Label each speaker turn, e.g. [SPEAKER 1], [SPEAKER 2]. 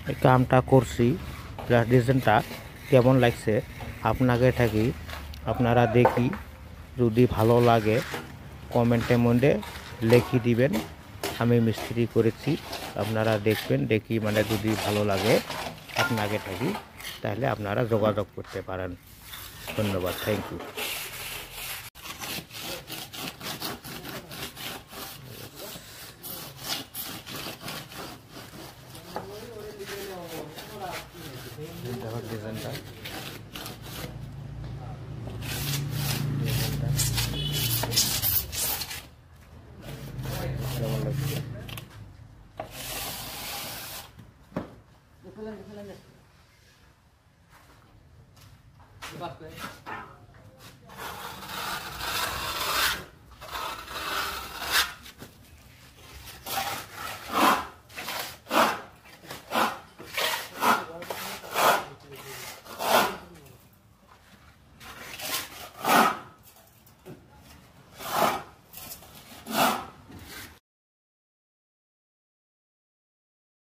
[SPEAKER 1] এই কামটা করছি প্লাস ডিজাইনটা কেমন লাগছে আপনাকে থাকি আপনারা দেখি যদি ভালো লাগে কমেন্টের মধ্যে লিখে দিবেন। আমি মিস্ত্রি করেছি আপনারা দেখবেন, দেখি মানে যদি ভালো লাগে আপনাকে থাকি তাহলে আপনারা যোগাযোগ করতে পারেন। ধন্যবাদ, থ্যাংক ইউ। ডিজাইনটা কেমন লাগছে?